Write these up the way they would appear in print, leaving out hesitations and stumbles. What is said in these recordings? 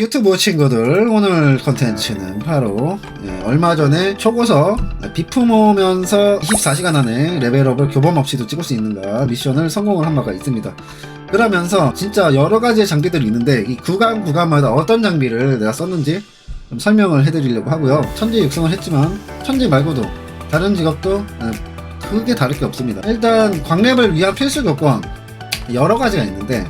유튜브 친구들, 오늘 컨텐츠는 바로 얼마 전에 초고서 비품오면서 24시간 안에 레벨업을 교범 없이도 찍을 수 있는가 미션을 성공을 한 바가 있습니다. 그러면서 진짜 여러가지의 장비들이 있는데 이 구간마다 어떤 장비를 내가 썼는지 좀 설명을 해드리려고 하고요. 천지 육성을 했지만 천지 말고도 다른 직업도 크게 다를 게 없습니다. 일단 광랩을 위한 필수 조건 여러가지가 있는데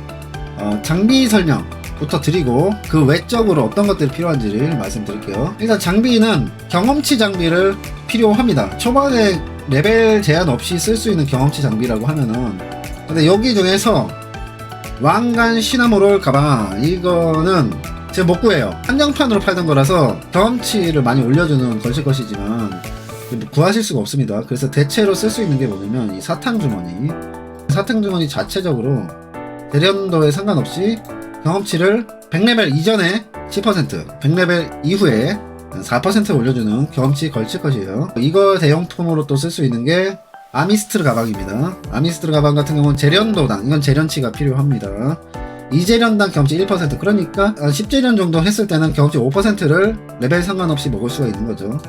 장비 설명 부터 드리고 그 외적으로 어떤 것들이 필요한지를 말씀드릴게요. 일단 장비는 경험치 장비를 필요합니다. 초반에 레벨 제한 없이 쓸 수 있는 경험치 장비라고 하면은, 근데 여기 중에서 왕관 시나모롤 가방, 이거는 제가 못 구해요. 한정판으로 팔던 거라서 경험치를 많이 올려주는 걸칠 것이지만 구하실 수가 없습니다. 그래서 대체로 쓸 수 있는 게 뭐냐면 이 사탕주머니 자체적으로 대련도에 상관없이 경험치를 100레벨 이전에 10%, 100레벨 이후에 4% 올려주는 경험치 걸칠 것이에요. 이거 대용품으로 또 쓸 수 있는 게 아미스트르 가방입니다. 아미스트르 가방 같은 경우는 재련도당, 이건 재련치가 필요합니다. 2재련당 경험치 1%, 그러니까 10재련 정도 했을 때는 경험치 5%를 레벨 상관없이 먹을 수가 있는 거죠.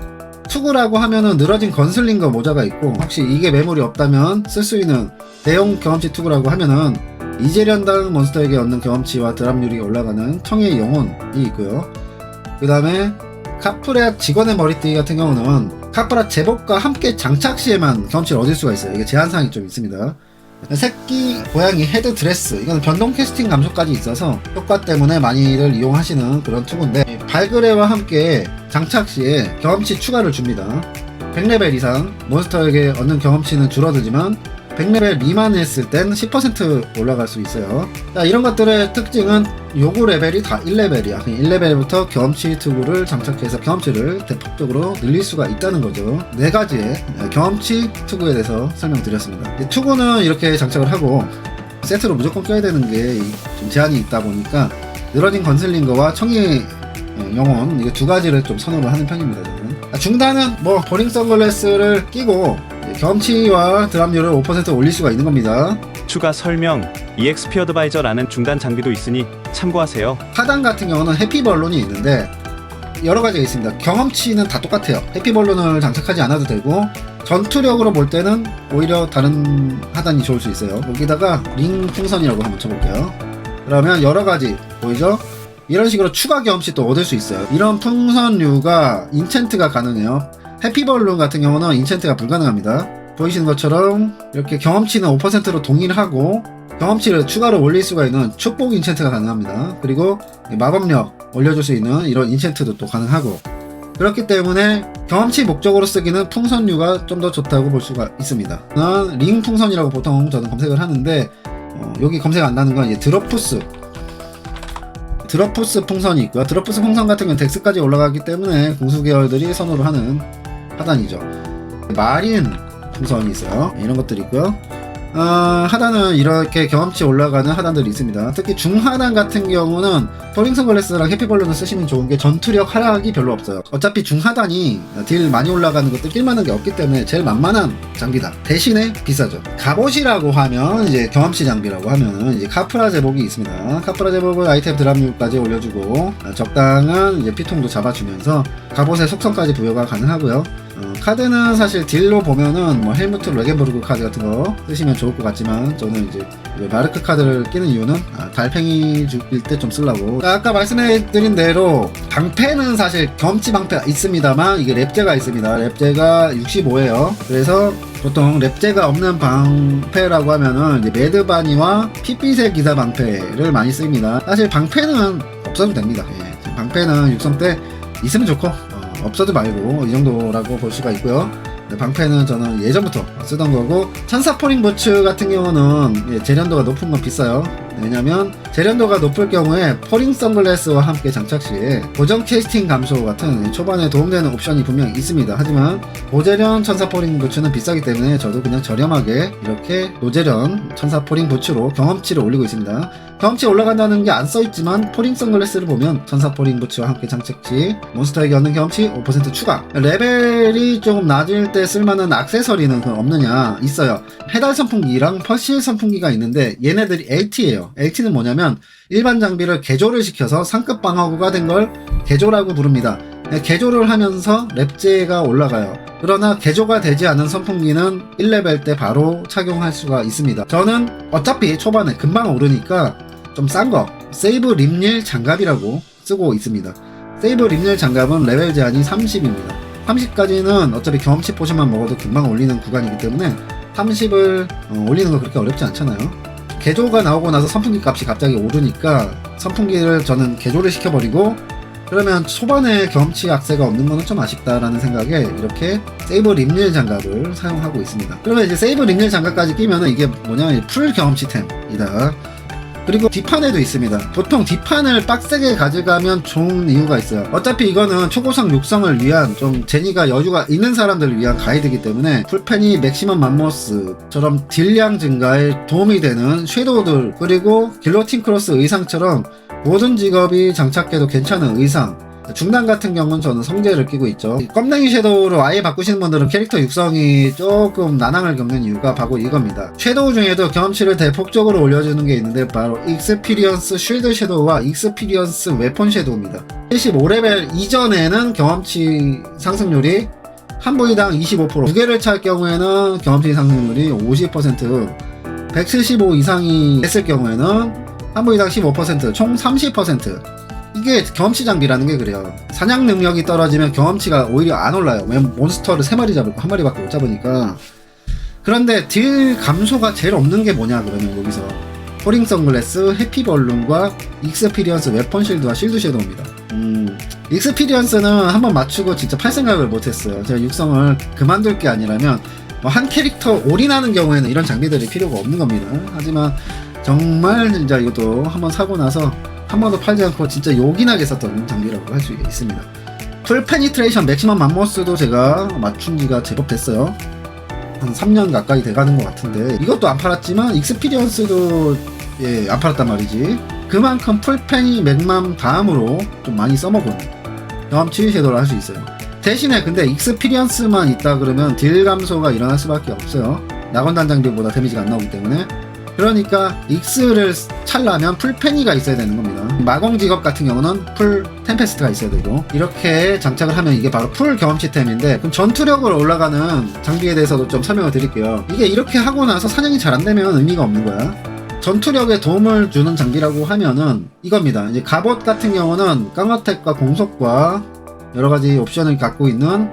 투구라고 하면은 늘어진 건슬링거 모자가 있고, 혹시 이게 매물이 없다면 쓸 수 있는 대용 경험치 투구라고 하면은 이재련당 몬스터에게 얻는 경험치와 드랍률이 올라가는 청의 영혼이 있고요. 그 다음에 카프라 직원의 머리띠 같은 경우는 카프라 제복과 함께 장착 시에만 경험치를 얻을 수가 있어요. 이게 제한사항이 좀 있습니다. 새끼 고양이 헤드 드레스, 이건 변동 캐스팅 감소까지 있어서 효과 때문에 많이들 이용하시는 그런 투구인데, 발그레와 함께 장착 시에 경험치 추가를 줍니다. 100레벨 이상 몬스터에게 얻는 경험치는 줄어들지만 100레벨 미만 했을 땐 10% 올라갈 수 있어요. 자, 이런 것들의 특징은 요구 레벨이 다 1레벨이야. 1레벨부터 경험치 투구를 장착해서 경험치를 대폭적으로 늘릴 수가 있다는 거죠. 4가지의 경험치 투구에 대해서 설명드렸습니다. 투구는 이렇게 장착을 하고 세트로 무조건 껴야 되는 게 좀 제한이 있다 보니까 늘어진 건슬링거와 청의 영혼, 이거 2가지를 좀 선호를 하는 편입니다. 저는. 중단은 보링 선글라스를 끼고 경험치와 드랍률을 5% 올릴 수가 있는 겁니다. 추가 설명, EXP 어드바이저라는 중단 장비도 있으니 참고하세요. 하단 같은 경우는 해피벌룬이 있는데 여러 가지가 있습니다. 경험치는 다 똑같아요. 해피벌룬을 장착하지 않아도 되고, 전투력으로 볼 때는 오히려 다른 하단이 좋을 수 있어요. 여기다가 링 풍선이라고 한번 쳐볼게요. 그러면 여러 가지 보이죠? 이런 식으로 추가 경험치 또 얻을 수 있어요. 이런 풍선류가 인챈트가 가능해요. 해피벌룬 같은 경우는 인챈트가 불가능합니다. 보이시는 것처럼 이렇게 경험치는 5%로 동일하고 경험치를 추가로 올릴 수가 있는 축복 인챈트가 가능합니다. 그리고 마법력 올려줄 수 있는 이런 인챈트도 또 가능하고, 그렇기 때문에 경험치 목적으로 쓰기는 풍선류가 좀 더 좋다고 볼 수가 있습니다. 링 풍선이라고 보통 저는 검색을 하는데, 여기 검색 안 나는 건 이제 드러푸스 풍선이 있고요. 드러푸스 풍선 같은 경우는 덱스까지 올라가기 때문에 공수 계열들이 선호를 하는 하단이죠. 마린 풍선이 있어요. 이런 것들이 있고요. 하단은 이렇게 경험치 올라가는 하단들이 있습니다. 특히 중하단 같은 경우는 포링 선글라스랑 해피벌룬을 쓰시면 좋은 게 전투력 하락이 별로 없어요. 어차피 중하단이 딜 많이 올라가는 것들 낄만한 게 없기 때문에 제일 만만한 장비다. 대신에 비싸죠. 갑옷이라고 하면 이제 경험치 장비라고 하면 이제 카프라 제복이 있습니다. 카프라 제복은 아이템 드랍률까지 올려주고 적당한 이제 피통도 잡아주면서 갑옷의 속성까지 부여가 가능하고요. 카드는 사실 딜로 보면은 헬무트 레겐버르그 카드 같은 거 쓰시면 좋을 것 같지만, 저는 이제 마르크 카드를 끼는 이유는 달팽이 죽일 때 좀 쓰려고. 아까 말씀해드린 대로 방패는 사실 경험치 방패가 있습니다만 이게 랩제가 있습니다. 랩제가 65예요. 그래서 보통 랩제가 없는 방패라고 하면은 이제 매드바니와 핏빛의 기사 방패를 많이 씁니다. 사실 방패는 없어도 됩니다. 방패는 육성 때 있으면 좋고 없어도 말고 이 정도라고 볼 수가 있고요. 방패는 저는 예전부터 쓰던 거고, 천사 포링 부츠 같은 경우는 재련도가 높은 건 비싸요. 왜냐면 재련도가 높을 경우에 포링 선글라스와 함께 장착 시에 고정 캐스팅 감소 같은 초반에 도움되는 옵션이 분명히 있습니다. 하지만 고재련 천사 포링 부츠는 비싸기 때문에 저도 그냥 저렴하게 이렇게 노재련 천사 포링 부츠로 경험치를 올리고 있습니다. 경험치 올라간다는 게 안 써있지만 포링 선글라스를 보면 천사 포링 부츠와 함께 장착 시 몬스터에게 얻는 경험치 5% 추가. 레벨이 조금 낮을 때 쓸만한 액세서리는 없느냐? 있어요. 해달 선풍기랑 퍼실 선풍기가 있는데 얘네들이 LT예요. LT는 뭐냐면 뭐냐면 일반 장비를 개조를 시켜서 상급 방어구가 된 걸 개조라고 부릅니다. 개조를 하면서 랩제가 올라가요. 그러나 개조가 되지 않은 선풍기는 1레벨 때 바로 착용할 수가 있습니다. 저는 어차피 초반에 금방 오르니까 좀 싼 거 세이브 림릴 장갑이라고 쓰고 있습니다. 세이브 림릴 장갑은 레벨 제한이 30입니다. 30까지는 어차피 경험치 포션만 먹어도 금방 올리는 구간이기 때문에 30을 올리는 거 그렇게 어렵지 않잖아요. 개조가 나오고 나서 선풍기 값이 갑자기 오르니까 선풍기를 저는 개조를 시켜버리고, 그러면 초반에 경험치 악세가 없는 거는 좀 아쉽다라는 생각에 이렇게 세이브 림릴 장갑을 사용하고 있습니다. 그러면 이제 세이브 림릴 장갑까지 끼면은 이게 뭐냐면 풀 경험치템이다. 그리고 뒷판에도 있습니다. 보통 뒷판을 빡세게 가져가면 좋은 이유가 있어요. 어차피 이거는 초고성 육성을 위한 좀 재미가 여유가 있는 사람들을 위한 가이드이기 때문에 풀펜이 맥시멈 맘모스처럼 딜량 증가에 도움이 되는 섀도우들, 그리고 길로틴 크로스 의상처럼 모든 직업이 장착해도 괜찮은 의상, 중단 같은 경우는 저는 성재를 끼고 있죠. 껌냉이 섀도우로 아예 바꾸시는 분들은 캐릭터 육성이 조금 난항을 겪는 이유가 바로 이겁니다. 섀도우 중에도 경험치를 대폭적으로 올려주는 게 있는데 바로 익스피리언스 쉴드 섀도우와 익스피리언스 웨폰 섀도우입니다. 75레벨 이전에는 경험치 상승률이 한 부위당 25%, 두 개를 찰 경우에는 경험치 상승률이 50%, 175 이상이 했을 경우에는 한 부위당 15%, 총 30%. 이게 경험치 장비라는 게 그래요. 사냥 능력이 떨어지면 경험치가 오히려 안 올라요. 왜냐면 몬스터를 3마리 잡을 거 1마리밖에 못 잡으니까. 그런데 딜 감소가 제일 없는 게 뭐냐 그러면 여기서 포링 선글라스, 해피벌룬과 익스피리언스 웨폰 실드와 실드 섀도우입니다. 익스피리언스는 한번 맞추고 진짜 팔 생각을 못했어요. 제가 육성을 그만둘 게 아니라면 한 캐릭터 올인하는 경우에는 이런 장비들이 필요가 없는 겁니다. 하지만 정말 진짜 이것도 한번 사고 나서 한 번도 팔지 않고 진짜 요긴하게 썼던 장비라고 할 수 있습니다. 풀 페니트레이션 맥시멈 맘모스도 제가 맞춘 지가 제법 됐어요. 한 3년 가까이 돼가는 것 같은데 이것도 안 팔았지만 익스피리언스도 안 팔았단 말이지. 그만큼 풀 페니 맥맘 다음으로 좀 많이 써먹은 경험치 섀도우를 할 수 있어요. 대신에 근데 익스피리언스만 있다 그러면 딜 감소가 일어날 수밖에 없어요. 낙원단 장비보다 데미지가 안 나오기 때문에. 그러니까 익스를 찰려면 풀 페니가 있어야 되는 겁니다. 마공 직업 같은 경우는 풀 템페스트가 있어야 되고, 이렇게 장착을 하면 이게 바로 풀 경험치템인데, 그럼 전투력으로 올라가는 장비에 대해서도 좀 설명을 드릴게요. 이게 이렇게 하고 나서 사냥이 잘 안 되면 의미가 없는 거야. 전투력에 도움을 주는 장비라고 하면은 이겁니다. 이제 갑옷 같은 경우는 깡어택과 공속과 여러가지 옵션을 갖고 있는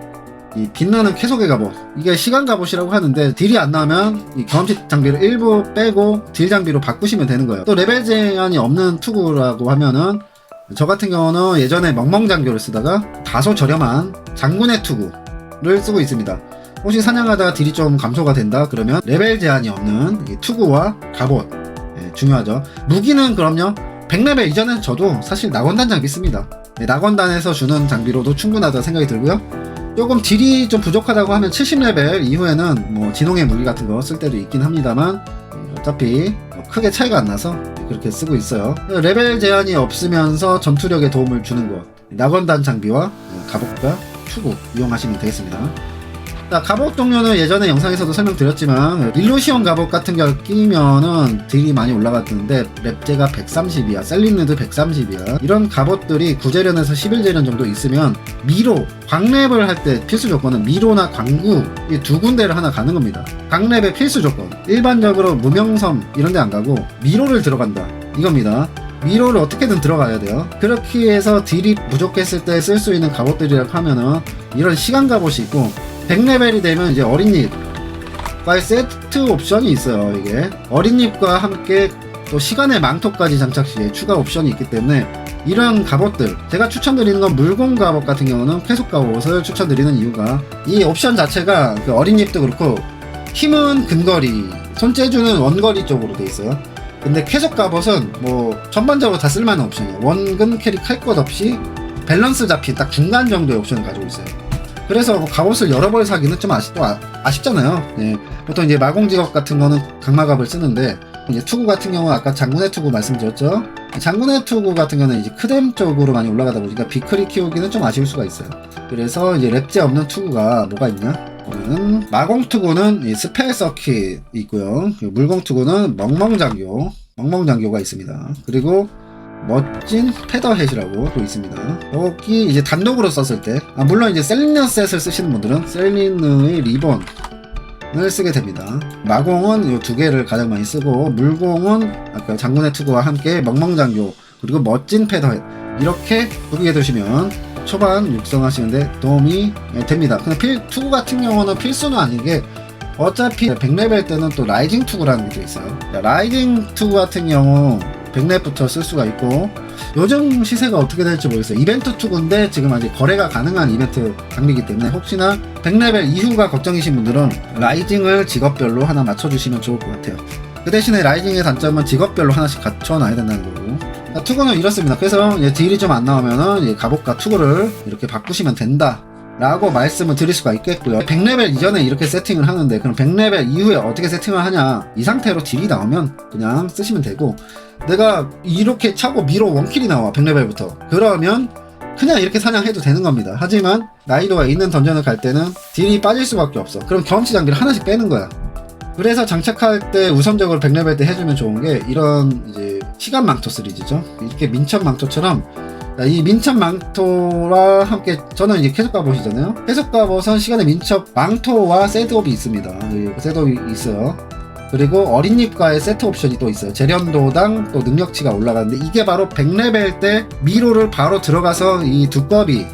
이 빛나는 쾌속의 갑옷, 이게 시간 갑옷이라고 하는데 딜이 안 나오면 이 경험치 장비를 일부 빼고 딜 장비로 바꾸시면 되는 거예요. 또 레벨 제한이 없는 투구라고 하면은 저 같은 경우는 예전에 멍멍장교를 쓰다가 다소 저렴한 장군의 투구를 쓰고 있습니다. 혹시 사냥하다가 딜이 좀 감소가 된다 그러면 레벨 제한이 없는 이 투구와 갑옷, 중요하죠. 무기는 그럼요 100레벨 이전엔 저도 사실 낙원단 장비 씁니다. 낙원단에서 주는 장비로도 충분하다 생각이 들고요. 조금 딜이 좀 부족하다고 하면 70레벨 이후에는 뭐 진홍의 무기 같은 거 쓸 때도 있긴 합니다만 어차피 크게 차이가 안 나서 그렇게 쓰고 있어요. 레벨 제한이 없으면서 전투력에 도움을 주는 것, 낙원단 장비와 갑옷과 투구 이용하시면 되겠습니다. 자, 갑옷 종류는 예전에 영상에서도 설명드렸지만 일루시온 갑옷 같은 걸 끼면은 딜이 많이 올라갔는데 랩제가 130이야, 셀린느드 130이야. 이런 갑옷들이 9재련에서 11재련 정도 있으면 미로, 광랩을 할 때 필수 조건은 미로나 광구 이 두 군데를 하나 가는 겁니다. 광랩의 필수 조건, 일반적으로 무명섬 이런 데 안 가고 미로를 들어간다 이겁니다. 미로를 어떻게든 들어가야 돼요. 그렇게 해서 딜이 부족했을 때 쓸 수 있는 갑옷들이라고 하면은 이런 시간 갑옷이 있고, 100레벨이 되면 이제 어린잎과의 세트 옵션이 있어요. 이게 어린잎과 함께 또 시간의 망토까지 장착 시에 추가 옵션이 있기 때문에 이런 갑옷들, 제가 추천드리는 건 물공 갑옷 같은 경우는 쾌속 갑옷을 추천드리는 이유가 이 옵션 자체가 그 어린잎도 그렇고 힘은 근거리, 손재주는 원거리 쪽으로 돼 있어요. 근데 쾌속 갑옷은 뭐 전반적으로 다 쓸만한 옵션이에요. 원근 캐릭 할 것 없이 밸런스 잡힌 딱 중간 정도의 옵션을 가지고 있어요. 그래서 갑옷을 여러 벌 사기는 좀 아쉽잖아요. 네. 보통 이제 마공직업 같은 거는 강마갑을 쓰는데, 이제 투구 같은 경우는 아까 장군의 투구 말씀드렸죠. 장군의 투구 같은 경우는 이제 크뎀 쪽으로 많이 올라가다 보니까 비크리 키우기는 좀 아쉬울 수가 있어요. 그래서 이제 랩제 없는 투구가 뭐가 있냐? 보면은 마공 투구는 이 스펠 서킷 있고요. 물공 투구는 멍멍장교, 멍멍장교가 있습니다. 그리고 멋진 페더햇이라고 또 있습니다. 여기 이제 단독으로 썼을 때, 물론 이제 셀리너 셋을 쓰시는 분들은 셀리너의 리본을 쓰게 됩니다. 마공은 이 두 개를 가장 많이 쓰고, 물공은 아까 장군의 투구와 함께 멍멍장교 그리고 멋진 페더햇 이렇게 두 개 두시면 초반 육성하시는데 도움이 됩니다. 근데 투구 같은 경우는 필수는 아닌 게, 어차피 100레벨 때는 또 라이징 투구라는 게 또 있어요. 라이징 투구 같은 경우 100렙부터 쓸 수가 있고, 요즘 시세가 어떻게 될지 모르겠어요. 이벤트 투구인데 지금 아직 거래가 가능한 이벤트 장비이기 때문에 혹시나 100레벨 이후가 걱정이신 분들은 라이징을 직업별로 하나 맞춰주시면 좋을 것 같아요. 그 대신에 라이징의 단점은 직업별로 하나씩 갖춰놔야 된다는 거고, 투구는 이렇습니다. 그래서 딜이 좀 안 나오면은 갑옷과 투구를 이렇게 바꾸시면 된다 라고 말씀을 드릴 수가 있겠고요. 100레벨 이전에 이렇게 세팅을 하는데, 그럼 100레벨 이후에 어떻게 세팅을 하냐, 이 상태로 딜이 나오면 그냥 쓰시면 되고, 내가 이렇게 차고 미로 원킬이 나와 100레벨부터 그러면 그냥 이렇게 사냥해도 되는 겁니다. 하지만 난이도가 있는 던전을 갈 때는 딜이 빠질 수밖에 없어. 그럼 경험치 장비를 하나씩 빼는 거야. 그래서 장착할 때 우선적으로 100레벨 때 해주면 좋은 게, 이런 이제 시간 망토 시리즈죠. 이렇게 민첩 망토처럼, 이 민첩 망토와 함께, 저는 이제 계속 갑옷이잖아요. 계속 갑옷은 시간의 민첩 망토와 셋업이 있습니다. 셋업이 있어요. 그리고 어린잎과의 세트 옵션이 또 있어요. 재련도당 또 능력치가 올라가는데, 이게 바로 100레벨 때 미로를 바로 들어가서 이 두꺼비,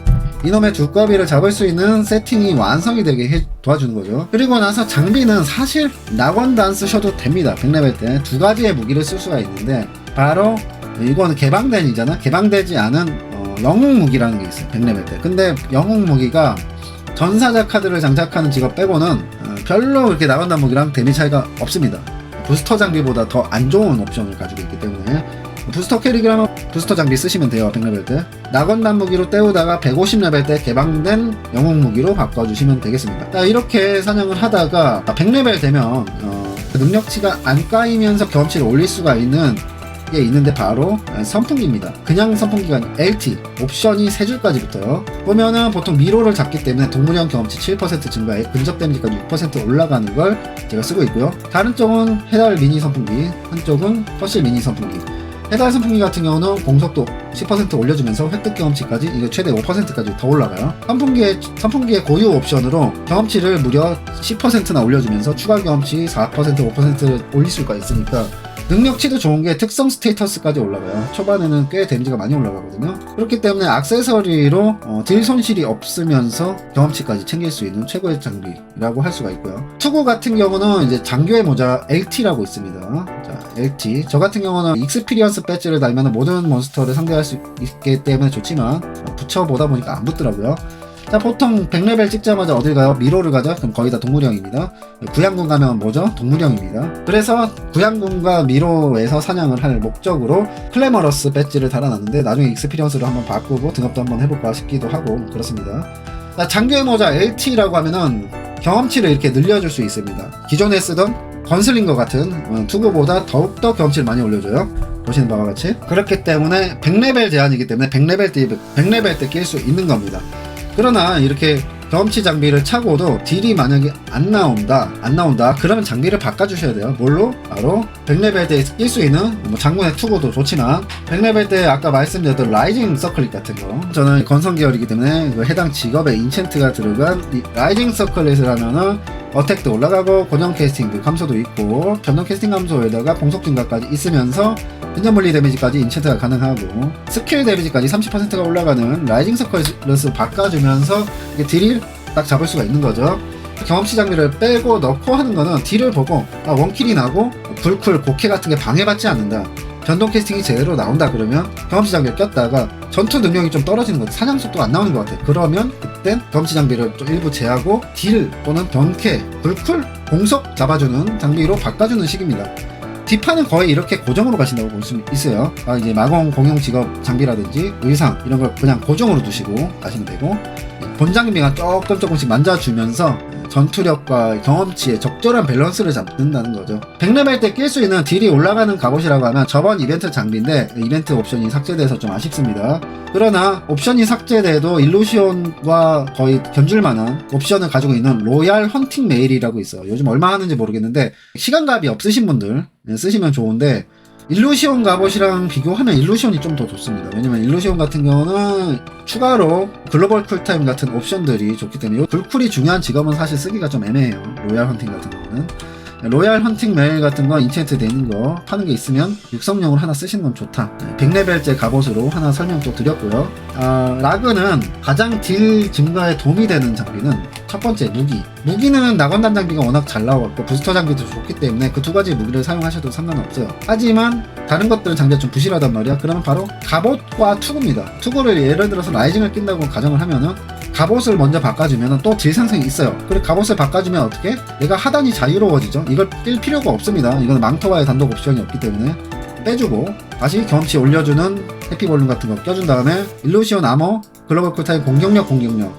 이놈의 두꺼비를 잡을 수 있는 세팅이 완성이 되게 도와주는 거죠. 그리고 나서 장비는 사실 낙원도 안 쓰셔도 됩니다. 100레벨 때 두 가지의 무기를 쓸 수가 있는데, 바로 이거는 개방된이잖아. 개방되지 않은 영웅 무기라는 게 있어요. 100레벨 때. 근데 영웅 무기가 전사자 카드를 장착하는 직업 빼고는 별로 그렇게 나간다는 무기랑 데미지 차이가 없습니다. 부스터 장비보다 더 안 좋은 옵션을 가지고 있기 때문에 부스터 캐릭이라면 부스터 장비 쓰시면 돼요. 100레벨 때 낙원단 무기로 때우다가 150레벨 때 개방된 영웅 무기로 바꿔주시면 되겠습니다. 자, 이렇게 사냥을 하다가 100레벨 되면 능력치가 안 까이면서 경험치를 올릴 수가 있는 게 있는데, 바로 선풍기입니다. 그냥 선풍기가 아니라 LT 옵션이 3줄까지 붙어요. 보면은 보통 미로를 잡기 때문에 동물형 경험치 7% 증가에 근접 데미지까지 6% 올라가는 걸 제가 쓰고 있고요. 다른 쪽은 해달 미니 선풍기, 한쪽은 퍼실 미니 선풍기. 해달 선풍기 같은 경우는 공속도 10% 올려주면서 획득 경험치까지, 이거 최대 5%까지 더 올라가요. 선풍기의 고유 옵션으로 경험치를 무려 10%나 올려주면서 추가 경험치 4% 5% 올릴 수가 있으니까 능력치도 좋은 게 특성 스테이터스까지 올라가요. 초반에는 꽤 데미지가 많이 올라가거든요. 그렇기 때문에 액세서리로 딜 손실이 없으면서 경험치까지 챙길 수 있는 최고의 장비라고 할 수가 있고요. 투구 같은 경우는 이제 장교의 모자 LT라고 있습니다. 자, LT. 저 같은 경우는 익스피리언스 배지를 달면 모든 몬스터를 상대할 수 있기 때문에 좋지만 붙여보다 보니까 안 붙더라고요. 자, 보통 100레벨 찍자마자 어딜 가요? 미로를 가죠? 그럼 거의 다 동물형입니다. 구양군 가면 뭐죠? 동물형입니다. 그래서 구양군과 미로에서 사냥을 할 목적으로 클래머러스 배지를 달아놨는데, 나중에 익스피리언스로 한번 바꾸고 등업도 한번 해볼까 싶기도 하고 그렇습니다. 자, 장교의 모자 LT라고 하면은 경험치를 이렇게 늘려줄 수 있습니다. 기존에 쓰던 건슬링거 같은 투구보다 더욱더 경험치를 많이 올려줘요. 보시는 바와 같이. 그렇기 때문에 100레벨 제한이기 때문에 100레벨 때 낄 수 있는 겁니다. 그러나 이렇게 경험치 장비를 차고도 딜이 만약에 안 나온다 그러면 장비를 바꿔주셔야 돼요. 뭘로? 바로 100레벨 때 낄 수 있는 장군의 투구도 좋지만, 100레벨 때 아까 말씀드렸던 라이징 서클릿 같은 거, 저는 건성 계열이기 때문에 해당 직업에 인챈트가 들어간 이 라이징 서클릿을 하면은 어택도 올라가고 고정 캐스팅 감소도 있고 변동 캐스팅 감소에다가 공속 증가까지 있으면서 근접 물리 데미지까지 인챈트가 가능하고 스킬 데미지까지 30%가 올라가는 라이징 서클릿을 바꿔주면서 이게 딜을 딱 잡을 수가 있는 거죠. 경험치 장비를 빼고 넣고 하는 거는 딜을 보고 원킬이 나고 불쿨, 고캐 같은 게 방해받지 않는다, 변동 캐스팅이 제대로 나온다, 그러면 경험치 장비를 꼈다가 전투 능력이 좀 떨어지는 것 같아, 사냥 속도가 안 나오는 것 같아, 그러면 그땐 경험치 장비를 좀 일부 제하고 딜 또는 변캐, 불쿨, 공속 잡아주는 장비로 바꿔주는 식입니다. 뒷판은 거의 이렇게 고정으로 가신다고 볼 수 있어요. 이제 마공 공용 직업 장비라든지 의상 이런 걸 그냥 고정으로 두시고 가시면 되고, 본 장비가 조금씩 만져주면서 전투력과 경험치의 적절한 밸런스를 잡는다는 거죠. 100레벨 때 낄 수 있는 딜이 올라가는 갑옷이라고 하면 저번 이벤트 장비인데 이벤트 옵션이 삭제돼서 좀 아쉽습니다. 그러나 옵션이 삭제돼도 일루시온과 거의 견줄만한 옵션을 가지고 있는 로얄 헌팅 메일이라고 있어요. 요즘 얼마 하는지 모르겠는데 시간갑이 없으신 분들 쓰시면 좋은데, 일루시온 갑옷이랑 비교하면 일루시온이 좀 더 좋습니다. 왜냐면 일루시온 같은 경우는 추가로 글로벌 쿨타임 같은 옵션들이 좋기 때문에 이 굴쿨이 중요한 직업은 사실 쓰기가 좀 애매해요. 로얄 헌팅 같은 경우는. 로얄 헌팅 메일 같은 거 인챈트 돼 있는 거 파는 게 있으면 육성용으로 하나 쓰시는 건 좋다. 100레벨째 갑옷으로 하나 설명 또 드렸고요. 라그는 가장 딜 증가에 도움이 되는 장비는 첫 번째 무기. 무기는 낙원단 장비가 워낙 잘 나왔고 부스터 장비도 좋기 때문에 그 두 가지 무기를 사용하셔도 상관없어요. 하지만 다른 것들은 장비가 좀 부실하단 말이야. 그러면 바로 갑옷과 투구입니다. 투구를 예를 들어서 라이징을 낀다고 가정을 하면은 갑옷을 먼저 바꿔주면 또 딜 상승이 있어요. 그리고 갑옷을 바꿔주면 어떻게? 내가 하단이 자유로워지죠. 이걸 뛸 필요가 없습니다. 이건 망토와의 단독 옵션이 없기 때문에 빼주고 다시 경험치 올려주는 해피볼륨 같은 거 껴준 다음에 일루시온 아머, 글로벌 쿨타임 공격력,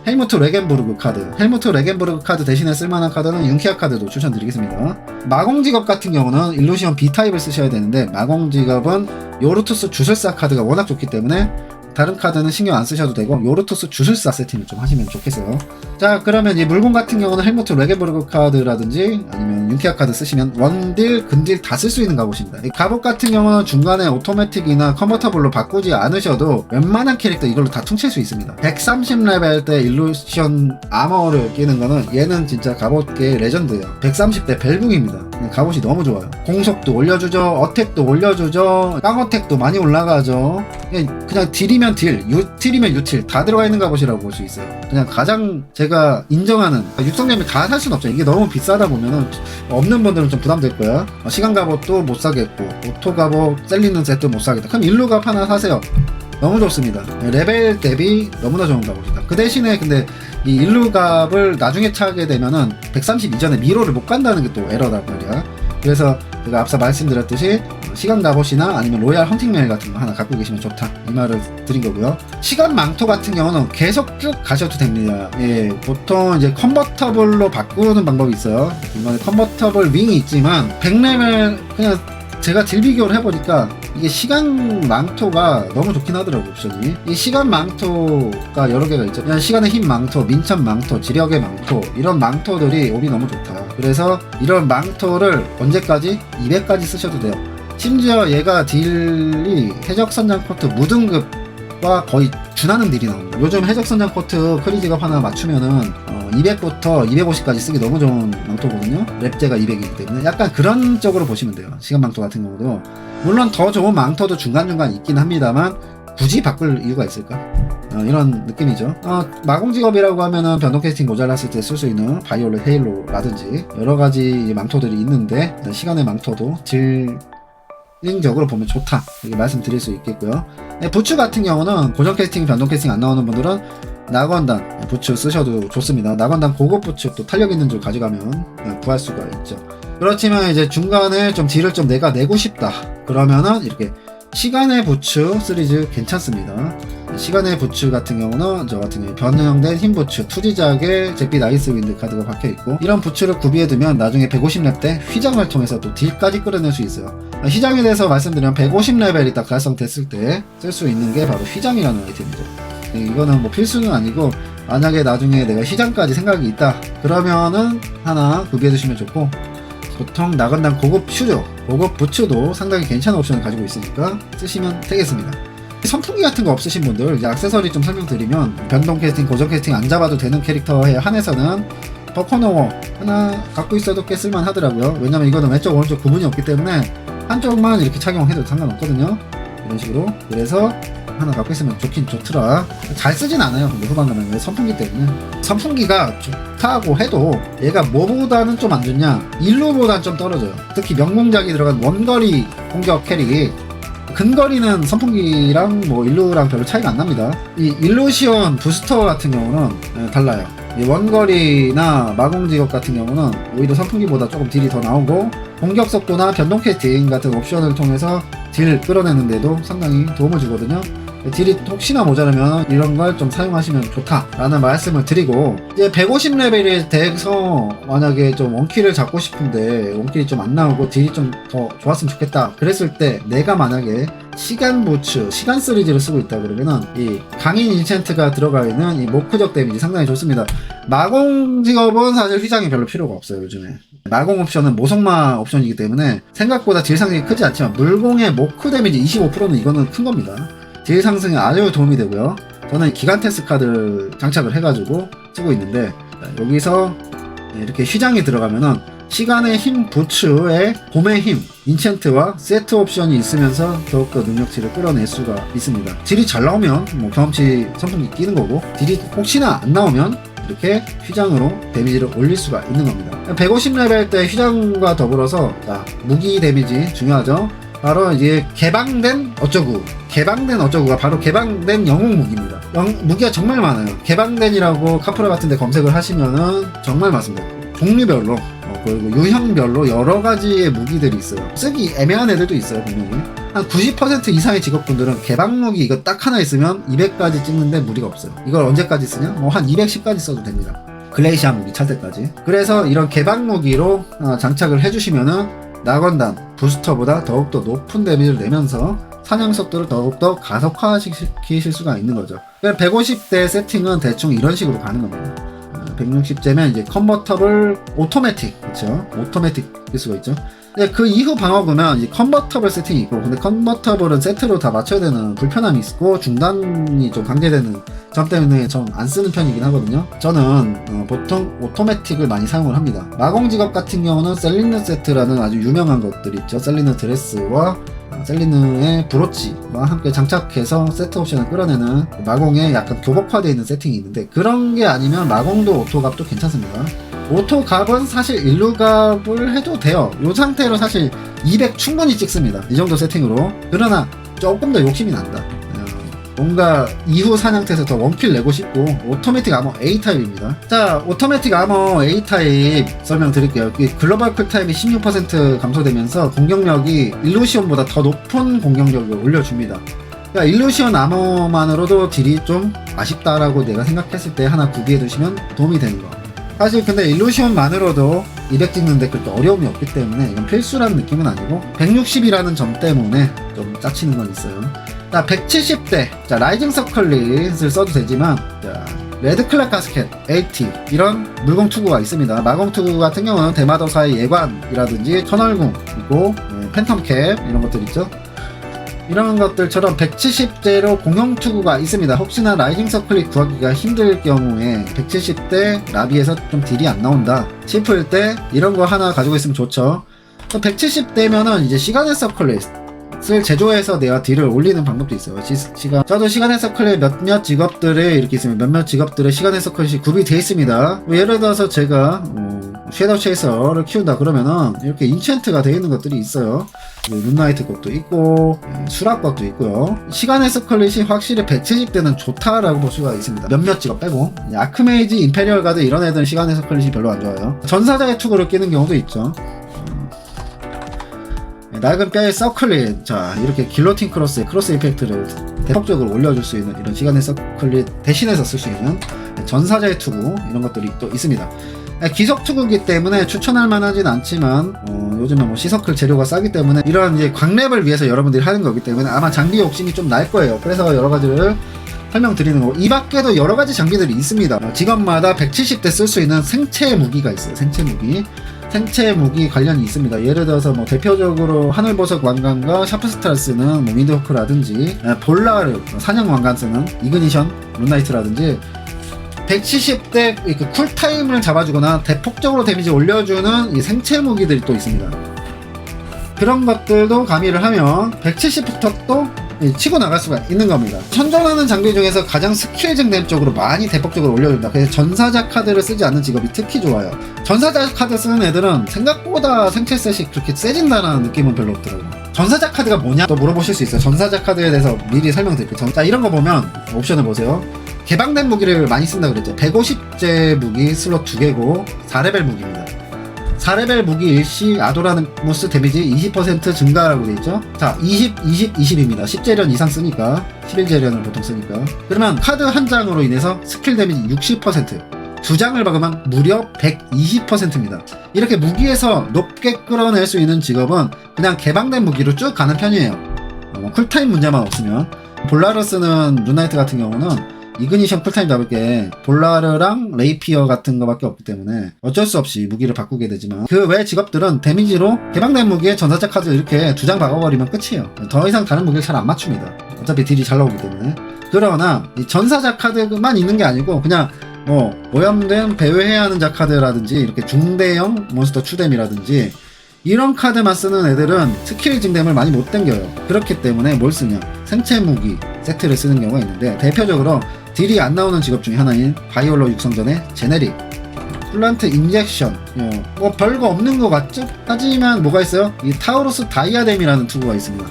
헬무트 레겐부르그 카드. 헬무트 레겐부르그 카드 대신에 쓸만한 카드는 융키아 카드도 추천드리겠습니다. 마공 직업 같은 경우는 일루시온 B타입을 쓰셔야 되는데 마공 직업은 요르투스 주술사 카드가 워낙 좋기 때문에 다른 카드는 신경 안 쓰셔도 되고 요르토스 주술사 세팅을 좀 하시면 좋겠어요. 자, 그러면 이 물공 같은 경우는 헬무트 레게부르그 카드라든지 아니면 융키아 카드 쓰시면 원딜, 근딜 다 쓸 수 있는 갑옷입니다. 이 갑옷 같은 경우는 중간에 오토매틱이나 컨버터블로 바꾸지 않으셔도 웬만한 캐릭터 이걸로 다 퉁칠 수 있습니다. 130레벨 때 일루션 아머를 끼는 거는 얘는 진짜 갑옷계 레전드예요. 130대 벨붕입니다. 갑옷이 너무 좋아요. 공속도 올려주죠, 어택도 올려주죠, 깡어택도 많이 올라가죠. 그냥 딜이면 딜, 유틸이면 유틸 다 들어가 있는 갑옷이라고 볼 수 있어요. 그냥 가장 제가 인정하는 육성점이 다 살 수는 없죠. 이게 너무 비싸다 보면은 없는 분들은 좀 부담될 거야. 시간 갑옷도 못 사겠고 오토 갑옷 셀리는 셋도 못 사겠다. 그럼 일루 갑 하나 사세요. 너무 좋습니다. 레벨 대비 너무나 좋은 갑옷이다. 그 대신에 근데 이 일루 갑을 나중에 차게 되면은 130 이전에 미로를 못 간다는 게 또 에러단 말이야. 그래서 제가 앞서 말씀드렸듯이 시간 갑옷이나 아니면 로얄 헌팅 메일 같은 거 하나 갖고 계시면 좋다, 이 말을 드린 거고요. 시간 망토 같은 경우는 계속 쭉 가셔도 됩니다. 예, 보통 이제 컨버터블로 바꾸는 방법이 있어요. 이번에 컨버터블 윙이 있지만 100레벨 그냥 제가 딜 비교를 해보니까 이게 시간 망토가 너무 좋긴 하더라고요. 옵션이 이 시간 망토가 여러 개가 있죠. 그냥 시간의 힘 망토, 민첩 망토, 지력의 망토, 이런 망토들이 옵이 너무 좋다. 그래서 이런 망토를 언제까지? 200까지 쓰셔도 돼요. 심지어 얘가 딜이 해적선장 코트 무등급과 거의 준하는 딜이 나옵니다. 요즘 해적선장 코트 크리직업 하나 맞추면은 200부터 250까지 쓰기 너무 좋은 망토거든요. 랩제가 200이기 때문에 약간 그런 쪽으로 보시면 돼요. 시간 망토 같은 경우도 물론 더 좋은 망토도 중간중간 있긴 합니다만 굳이 바꿀 이유가 있을까? 이런 느낌이죠. 마공 직업이라고 하면은 변동 캐스팅 모자랐을 때 쓸 수 있는 바이올렛 헤일로라든지 여러가지 망토들이 있는데 시간의 망토도 딜링적으로 보면 좋다, 이렇게 말씀드릴 수 있겠고요. 부츠 같은 경우는 고정 캐스팅, 변동 캐스팅 안 나오는 분들은 낙원단 부츠 쓰셔도 좋습니다. 낙원단 고급 부츠 또 탄력 있는 줄 가져가면 구할 수가 있죠. 그렇지만 이제 중간에 좀 딜을 좀 내가 내고 싶다 그러면은 이렇게 시간의 부츠 시리즈 괜찮습니다. 시간의 부츠 같은 경우는 저 같은 경우에 변형된 흰 부츠 투지작에 잿빛 아이스 윈드 카드가 박혀있고, 이런 부츠를 구비해두면 나중에 150렙 때 휘장을 통해서 또 딜까지 끌어낼 수 있어요. 휘장에 대해서 말씀드리면 150레벨이 딱 달성됐을 때 쓸 수 있는 게 바로 휘장이라는 아이템이죠. 이거는 뭐 필수는 아니고 만약에 나중에 내가 휘장까지 생각이 있다 그러면은 하나 구비해두시면 좋고, 보통 나건당 고급 슈즈, 고급 부츠도 상당히 괜찮은 옵션을 가지고 있으니까 쓰시면 되겠습니다. 선풍기 같은 거 없으신 분들 이제 액세서리 좀 설명드리면 변동 캐스팅, 고정 캐스팅 안 잡아도 되는 캐릭터에 한해서는 버커노어 하나 갖고 있어도 꽤 쓸만 하더라고요. 왜냐면 이거는 왼쪽 오른쪽 구분이 없기 때문에 한쪽만 이렇게 착용해도 상관없거든요. 이런 식으로. 그래서 하나 갖고 있으면 좋긴 좋더라. 잘 쓰진 않아요. 근데 후반 가면 왜 선풍기 때문에. 선풍기가 좋다고 해도 얘가 뭐보다는 좀 안 좋냐, 일루보다는 좀 떨어져요. 특히 명공작이 들어간 원거리 공격 캐릭, 근거리는 선풍기랑 뭐 일루랑 별로 차이가 안 납니다. 이 일루시온 부스터 같은 경우는 달라요. 이 원거리나 마공직업 같은 경우는 오히려 선풍기보다 조금 딜이 더 나오고, 공격 속도나 변동 캐스팅 같은 옵션을 통해서 딜 끌어내는데도 상당히 도움을 주거든요. 딜이 혹시나 모자라면 이런 걸 좀 사용하시면 좋다라는 말씀을 드리고, 이제 150레벨에 돼서 만약에 좀 원킬을 잡고 싶은데 원킬이 좀 안 나오고 딜이 좀 더 좋았으면 좋겠다 그랬을 때, 내가 만약에 시간 부츠, 시간 시리즈를 쓰고 있다 그러면은 이 강인 인챈트가 들어가 있는 이 모크적 데미지 상당히 좋습니다. 마공 직업은 사실 휘장이 별로 필요가 없어요. 요즘에 마공 옵션은 모성마 옵션이기 때문에 생각보다 딜 상승이 크지 않지만 물공의 모크 데미지 25%는 이거는 큰 겁니다. 딜 상승에 아주 도움이 되고요. 저는 기간테스 카드를 장착을 해가지고 쓰고 있는데, 여기서 이렇게 휘장이 들어가면은 시간의 힘 부츠에 봄의 힘, 인챈트와 세트 옵션이 있으면서 더욱더 능력치를 끌어낼 수가 있습니다. 딜이 잘 나오면 뭐 경험치 선풍기 끼는 거고, 딜이 혹시나 안 나오면 이렇게 휘장으로 데미지를 올릴 수가 있는 겁니다. 150레벨 때 휘장과 더불어서 무기 데미지 중요하죠. 바로 이제 개방된 어쩌구가 바로 개방된 영웅 무기입니다. 무기가 정말 많아요. 개방된이라고 카프라 같은데 검색을 하시면은 정말 많습니다. 종류별로 그리고 유형별로 여러 가지의 무기들이 있어요. 쓰기 애매한 애들도 있어요. 분명히 한 90% 이상의 직업분들은 개방 무기 이거 딱 하나 있으면 200까지 찍는데 무리가 없어요. 이걸 언제까지 쓰냐? 뭐 한 210까지 써도 됩니다. 글레이시아 무기 찰 때까지. 그래서 이런 개방 무기로 장착을 해주시면은 낙원단 부스터보다 더욱더 높은 데미지를 내면서 사냥 속도를 더욱더 가속화시킬 수가 있는 거죠. 150대 세팅은 대충 이런 식으로 가는 겁니다. 160대면 이제 컨버터블 오토매틱, 그렇죠? 오토매틱일 수가 있죠. 그 이후 방어구면 이제 컨버터블 세팅이 있고, 근데 컨버터블은 세트로 다 맞춰야 되는 불편함이 있고 중단이 좀 강제되는 점 때문에 좀 안 쓰는 편이긴 하거든요. 저는 보통 오토매틱을 많이 사용을 합니다. 마공 직업 같은 경우는 셀리느 세트라는 아주 유명한 것들이 있죠. 셀리느 드레스와 셀리느의 브로치와 함께 장착해서 세트 옵션을 끌어내는 마공에 약간 교복화되어 있는 세팅이 있는데, 그런 게 아니면 마공도 오토갑도 괜찮습니다. 오토갑은 사실 일루갑을 해도 돼요. 이 상태로 사실 200 충분히 찍습니다. 이 정도 세팅으로. 그러나 조금 더 욕심이 난다. 뭔가 이후 사냥터에서 더 원킬 내고 싶고, 오토매틱 아머 A타입입니다. 자, 오토매틱 아머 A타입 설명드릴게요. 글로벌 쿨타임이 16% 감소되면서 공격력이 일루시온보다 더 높은 공격력을 올려줍니다. 그러니까 일루시온 아머만으로도 딜이 좀 아쉽다라고 내가 생각했을 때 하나 구비해 두시면 도움이 되는 거. 사실 근데 일루시온만으로도 200 찍는데 그렇게 어려움이 없기 때문에 이건 필수라는 느낌은 아니고, 160이라는 점 때문에 좀 짜치는 건 있어요. 자, 170대 라이징 서클릿을 써도 되지만, 레드클락 가스켓, AT 이런 물공 투구가 있습니다. 마공 투구 같은 경우는 대마도사의 예관이라든지 천얼궁 있고, 팬텀캡 이런 것들 있죠. 이런 것들처럼 170대로 공용 투구가 있습니다. 혹시나 라이징 서클릿 구하기가 힘들 경우에 170대 라비에서 좀 딜이 안 나온다 싶을 때 이런 거 하나 가지고 있으면 좋죠. 170대면은 이제 시간의 서클릿을 제조해서 내가 딜을 올리는 방법도 있어요. 저도 시간의 서클릿 몇몇 직업들에 이렇게 있으면 몇몇 직업들의 시간의 서클릿이 구비되어 있습니다. 예를 들어서 제가 섀도우 체이서를 키운다 그러면은 이렇게 인챈트가 되어 있는 것들이 있어요. 룬나이트 것도 있고 수락 것도 있고요. 시간의 서클릿이 확실히 170대는 좋다라고 볼 수가 있습니다. 몇몇 직업 빼고. 아크메이지, 임페리얼 가드 이런 애들은 시간의 서클릿이 별로 안 좋아요. 전사자의 투구를 끼는 경우도 있죠. 낡은 뼈의 서클릿, 자 이렇게 길로틴 크로스 이펙트를 대폭적으로 올려줄 수 있는 이런 시간의 서클릿 대신해서 쓸 수 있는 전사자의 투구 이런 것들이 또 있습니다. 기석 투구기 때문에 추천할 만하진 않지만 요즘에 뭐 시서클 재료가 싸기 때문에 이런 이제 광랩을 위해서 여러분들이 하는 거기 때문에 아마 장비 욕심이 좀 날 거예요. 그래서 여러 가지를 설명드리는 거고, 이 밖에도 여러 가지 장비들이 있습니다. 직업마다 170대 쓸 수 있는 생체 무기가 있어요. 생체 무기 관련이 있습니다. 예를 들어서 뭐 대표적으로 하늘보석 왕관과 샤프스타를 쓰는 뭐 윈드호크라든지, 볼라르 사냥 왕관 쓰는 이그니션 룬나이트라든지, 170대 쿨타임을 잡아주거나 대폭적으로 데미지 올려주는 이 생체 무기들이 또 있습니다. 그런 것들도 가미를 하면 170부터 또 치고 나갈 수가 있는 겁니다. 천전하는 장비 중에서 가장 스킬 증dem 쪽으로 많이 대폭적으로 올려준다. 그래서 전사자 카드를 쓰지 않는 직업이 특히 좋아요. 전사자 카드 쓰는 애들은 생각보다 생체 셋이 그렇게 세진다는 느낌은 별로 없더라고요. 전사자 카드가 뭐냐? 또 물어보실 수 있어요. 전사자 카드에 대해서 미리 설명드릴게요. 자, 이런 거 보면 옵션을 보세요. 개방된 무기를 많이 쓴다 그랬죠. 150제 무기 슬롯 2개고 4레벨 무기입니다. 4레벨 무기 일시 아도라무스 데미지 20% 증가라고 되어있죠. 자, 20, 20, 20입니다. 10재련 이상 쓰니까, 11재련을 보통 쓰니까. 그러면 카드 한 장으로 인해서 스킬 데미지 60%, 두 장을 박으면 무려 120%입니다. 이렇게 무기에서 높게 끌어낼 수 있는 직업은 그냥 개방된 무기로 쭉 가는 편이에요. 쿨타임 문제만 없으면. 볼라르스는 룬나이트 같은 경우는 이그니션 풀타임 잡을 게 볼라르랑 레이피어 같은 거밖에 없기 때문에 어쩔 수 없이 무기를 바꾸게 되지만 그 외 직업들은 데미지로 개방된 무기에 전사자 카드 이렇게 2장 박아버리면 끝이에요. 더 이상 다른 무기를 잘 안 맞춥니다. 어차피 딜이 잘 나오기 때문에. 그러나 이 전사자 카드만 있는 게 아니고 그냥 오염된 배회해야 하는 자 카드라든지 이렇게 중대형 몬스터 추뎀이라든지 이런 카드만 쓰는 애들은 스킬 증dem을 많이 못 당겨요. 그렇기 때문에 뭘 쓰냐, 생체 무기 세트를 쓰는 경우가 있는데 대표적으로 딜이 안 나오는 직업 중에 하나인 바이올로 육성전의 제네릭, 플란트 인젝션, 뭐 별거 없는 것 같죠? 하지만 뭐가 있어요? 이 타우루스 다이아뎀이라는 투구가 있습니다.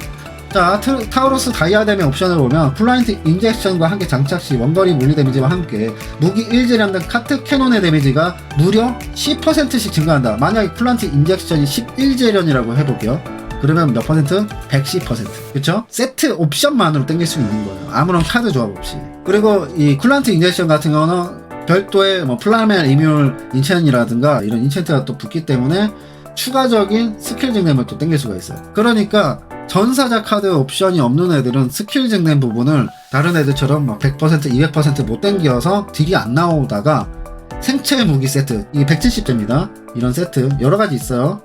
자, 타우루스 다이아뎀의 옵션을 보면 플라인트 인젝션과 함께 장착 시 원거리 물리 데미지와 함께 무기 1재량 카트 캐논의 데미지가 무려 10%씩 증가한다. 만약에 플라인트 인젝션이 11재련이라고 해볼게요. 그러면 몇 퍼센트? 110%. 그쵸? 세트 옵션만으로 땡길 수 있는 거예요. 아무런 카드 조합 없이. 그리고 이 쿨란트 인젝션 같은 경우는 별도의 뭐 플라멜 이뮨 인챈이라든가 이런 인챈트가 또 붙기 때문에 추가적인 스킬 증dem을 또 땡길 수가 있어요. 그러니까 전사자 카드 옵션이 없는 애들은 스킬 증dem 부분을 다른 애들처럼 막 100%, 200%못 땡겨서 딜이 안 나오다가 생체 무기 세트, 이게 170대입니다. 이런 세트 여러가지 있어요.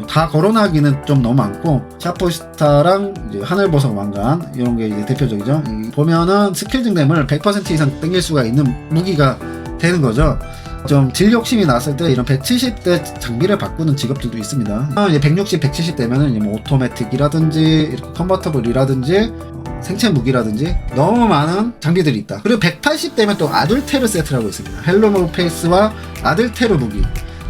다 거론하기는 좀 너무 많고 샤프스타랑 이제 하늘보석 왕관 이런게 이제 대표적이죠. 보면은 스킬 증dem을 100% 이상 땡길 수가 있는 무기가 되는 거죠. 좀 딜 욕심이 났을 때 이런 170대 장비를 바꾸는 직업들도 있습니다. 이제 160, 170대면은 뭐 오토매틱이라든지 이렇게 컨버터블이라든지 생체 무기라든지 너무 많은 장비들이 있다. 그리고 180대면 또 아들테르 세트라고 있습니다. 헬로모 페이스와 아들테르 무기.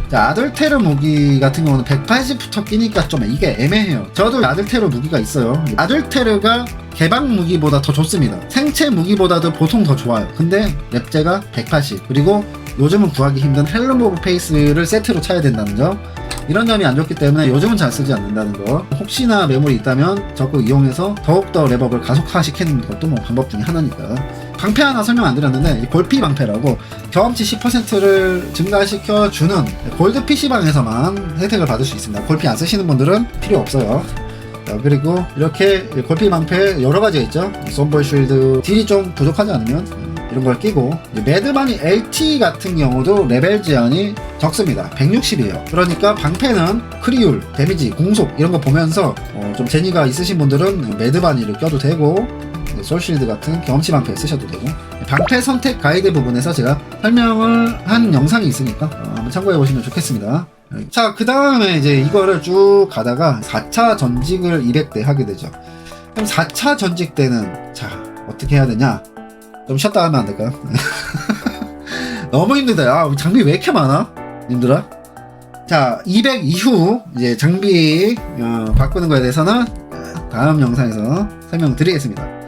자, 아들테르 무기 같은 경우는 180부터 끼니까 좀 이게 애매해요. 저도 아들테르 무기가 있어요. 아들테르가 개방 무기보다 더 좋습니다. 생체 무기보다도 보통 더 좋아요. 근데 랩제가 180, 그리고 요즘은 구하기 힘든 헬로모브 페이스를 세트로 차야 된다는 점, 이런 점이 안 좋기 때문에 요즘은 잘 쓰지 않는다는 거. 혹시나 매물이 있다면 적극 이용해서 더욱더 랩업을 가속화시키는 것도 뭐 방법 중에 하나니까. 방패 하나 설명 안 드렸는데 골피 방패라고 경험치 10%를 증가시켜주는 골드 PC방에서만 혜택을 받을 수 있습니다. 골피 안 쓰시는 분들은 필요 없어요. 자, 그리고 이렇게 골피 방패 여러가지가 있죠. 솜볼 쉴드 딜이 좀 부족하지 않으면 이런 걸 끼고, 매드바니 LT 같은 경우도 레벨 제한이 적습니다. 160이에요. 그러니까 방패는 크리율, 데미지, 공속 이런 거 보면서 좀 재미가 있으신 분들은 매드바니를 껴도 되고, 솔실드 같은 경험치 방패 쓰셔도 되고, 방패 선택 가이드 부분에서 제가 설명을 한 영상이 있으니까 한번 참고해 보시면 좋겠습니다. 자, 그 다음에 이제 이거를 쭉 가다가 4차 전직을 200대 하게 되죠. 그럼 4차 전직 때는 자, 어떻게 해야 되냐? 좀 쉬었다 하면 안 될까요? 너무 힘들다. 야, 장비 왜 이렇게 많아? 님들아? 자, 200 이후 이제 장비 바꾸는 거에 대해서는 다음 영상에서 설명드리겠습니다.